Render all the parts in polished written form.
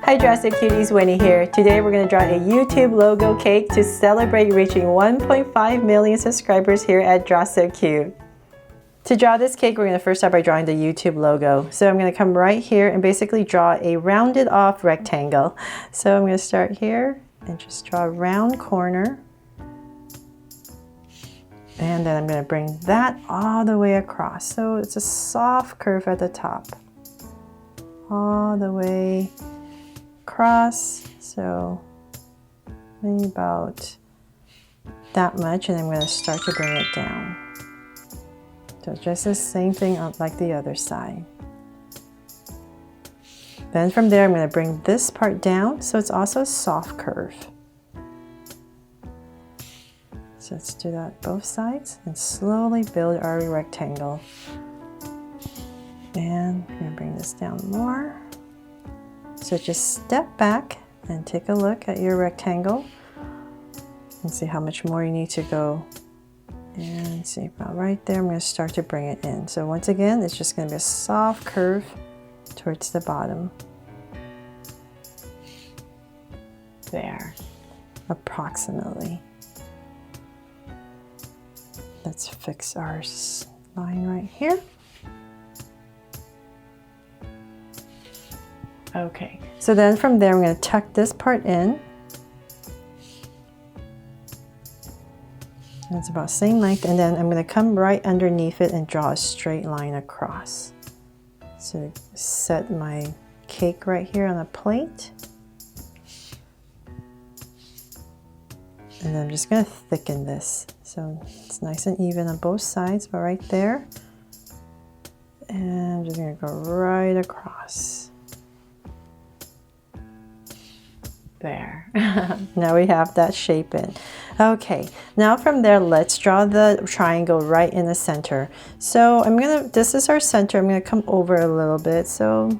Hi Drastic Cuties, Winnie here. Today we're going to draw a YouTube logo cake to celebrate reaching 1.5 million subscribers here at Draw So Cute. To draw this cake, we're going to first start by drawing the YouTube logo. So I'm going to come right here and basically draw a rounded off rectangle. So I'm going to start here and just draw a round corner. And then I'm going to bring that all the way across. So it's a soft curve at the top. All the way across. So maybe about that much. And I'm going to start to bring it down. So just the same thing like the other side. Then from there, I'm going to bring this part down so it's also a soft curve. So let's do that both sides and slowly build our rectangle. And I'm going to bring this down more. So just step back and take a look at your rectangle and see how much more you need to go. And see about right there, I'm going to start to bring it in. So once again, it's just going to be a soft curve towards the bottom. There, approximately. Let's fix our line right here. Okay, so then from there, I'm going to tuck this part in. It's about the same length, and then I'm going to come right underneath it and draw a straight line across. So set my cake right here on a plate. And then I'm just going to thicken this. So it's nice and even on both sides, but right there. And I'm just going to go right across. There. Now we have that shape in. Okay, now from there, let's draw the triangle right in the center. So this is our center. I'm gonna come over a little bit. So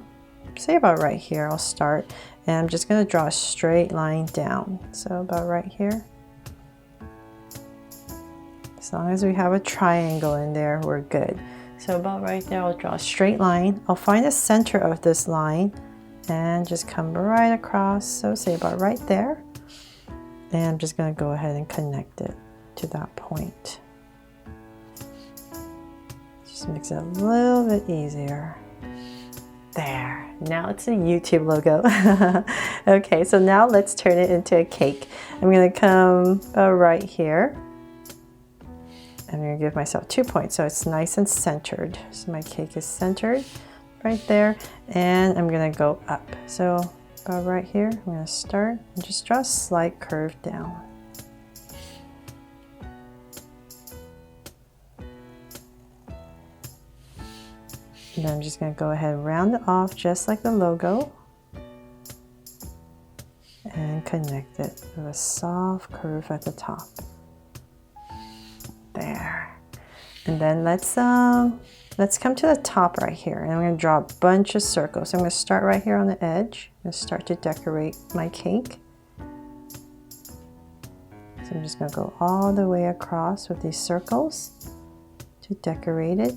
say about right here, I'll start. And I'm just gonna draw a straight line down. So about right here. As long as we have a triangle in there, we're good. So about right there, I'll draw a straight line. I'll find the center of this line and just come right across. So say about right there. And I'm just going to go ahead and connect it to that point. Just makes it a little bit easier. There, now it's a YouTube logo. Okay, so now let's turn it into a cake. I'm going to come right here. I'm going to give myself 2 points so it's nice and centered. So my cake is centered right there, and I'm going to go up. So about right here, I'm going to start and just draw a slight curve down. And then I'm just going to go ahead and round it off just like the logo and connect it with a soft curve at the top. There. And then let's come to the top right here, and I'm going to draw a bunch of circles. So I'm going to start right here on the edge. I'm going to start to decorate my cake. So I'm just going to go all the way across with these circles to decorate it.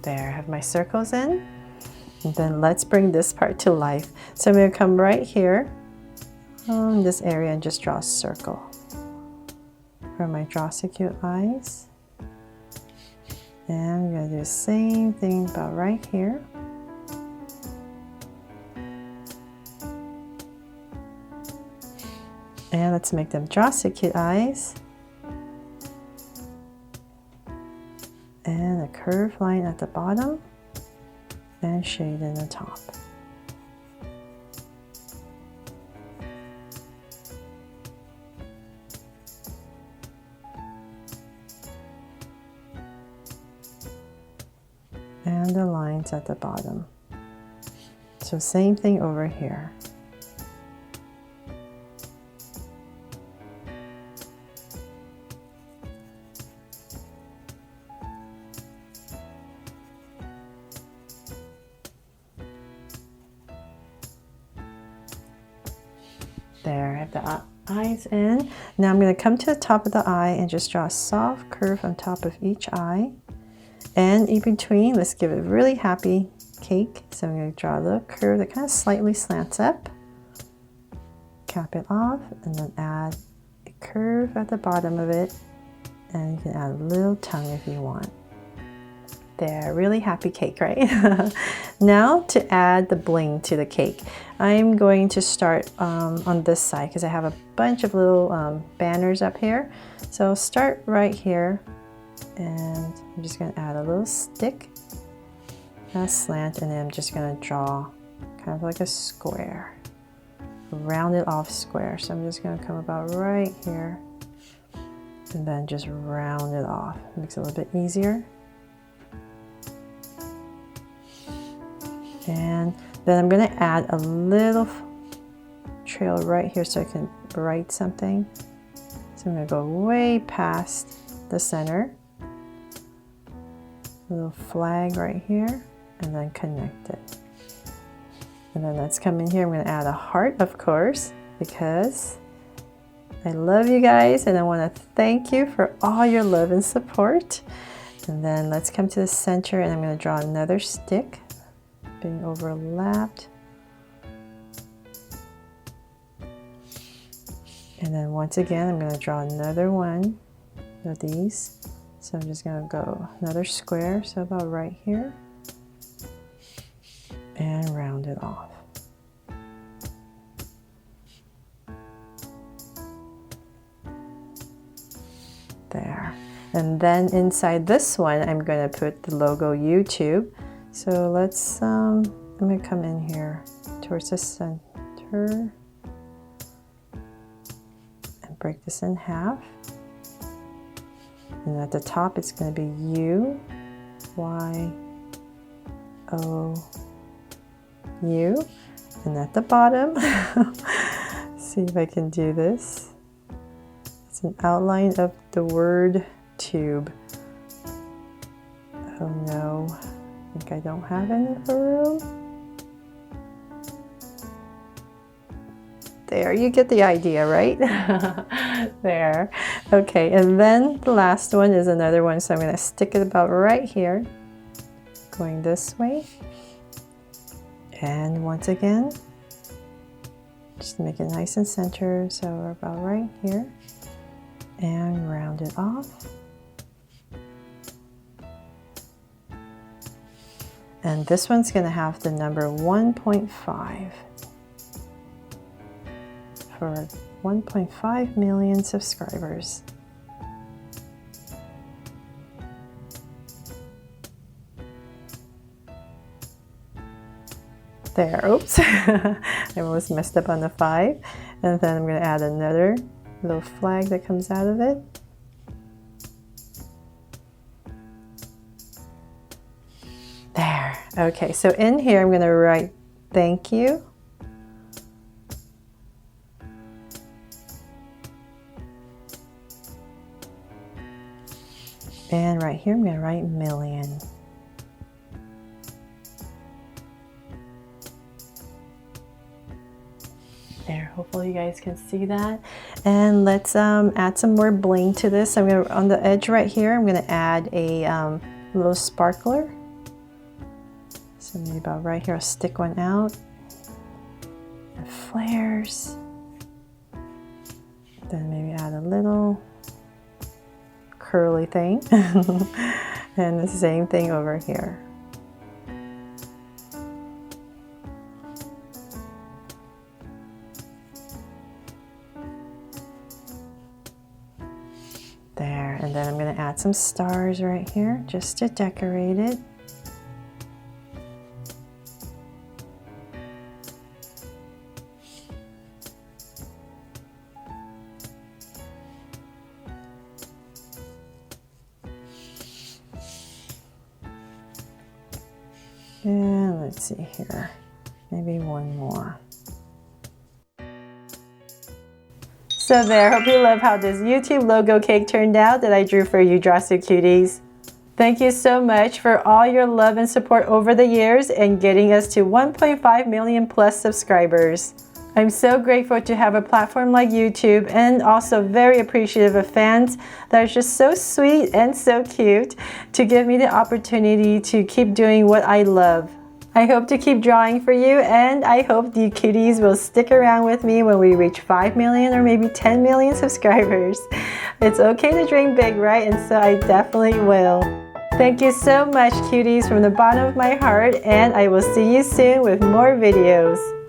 There, I have my circles in. And then let's bring this part to life. So I'm going to come right here on this area and just draw a circle for my Draw So Cute eyes. And I'm going to do the same thing about right here. And let's make them Draw So Cute eyes. And a curved line at the bottom. And shade in the top. And the lines at the bottom. So same thing over here. There, I have the eyes in. Now I'm going to come to the top of the eye and just draw a soft curve on top of each eye. And in between, let's give it a really happy cake. So I'm going to draw a little curve that kind of slightly slants up. Cap it off and then add a curve at the bottom of it. And you can add a little tongue if you want. There, really happy cake, right? Now to add the bling to the cake, I'm going to start on this side because I have a bunch of little banners up here. So I'll start right here and I'm just going to add a little stick, a slant, and then I'm just going to draw kind of like a square, a rounded off square. So I'm just going to come about right here and then just round it off. Makes it a little bit easier. And then I'm going to add a little trail right here so I can write something. So I'm going to go way past the center. A little flag right here and then connect it. And then let's come in here. I'm going to add a heart, of course, because I love you guys and I want to thank you for all your love and support. And then let's come to the center and I'm going to draw another stick. Being overlapped, and then once again I'm going to draw another one of these. So I'm just going to go another square, so about right here, and round it off. There. And then inside this one I'm going to put the logo YouTube. So let's, I'm going to come in here towards the center and break this in half. And at the top it's going to be U, Y, O, U. And at the bottom, see if I can do this. It's an outline of the word tube. Oh no. I think I don't have enough room. There, you get the idea, right? There. Okay, and then the last one is another one, so I'm going to stick it about right here, going this way. And once again, just make it nice and centered, so we're about right here. And round it off. And this one's going to have the number 1.5 for 1.5 million subscribers. There, oops, I almost messed up on the 5. And then I'm going to add another little flag that comes out of it. There. Okay, so in here I'm going to write thank you. And right here I'm going to write million. There, hopefully you guys can see that. And let's add some more bling to this. I'm going to, on the edge right here, I'm going to add a little sparkler. So maybe about right here, I'll stick one out. And flares. Then maybe add a little curly thing. And the same thing over here. There, and then I'm going to add some stars right here just to decorate it. And let's see here, maybe one more. So there, hope you love how this YouTube logo cake turned out that I drew for you Draw-So Cuties. Thank you so much for all your love and support over the years and getting us to 1.5 million plus subscribers. I'm so grateful to have a platform like YouTube, and also very appreciative of fans that are just so sweet and so cute to give me the opportunity to keep doing what I love. I hope to keep drawing for you, and I hope the cuties will stick around with me when we reach 5 million or maybe 10 million subscribers. It's okay to dream big, right? And so I definitely will. Thank you so much, cuties, from the bottom of my heart, and I will see you soon with more videos.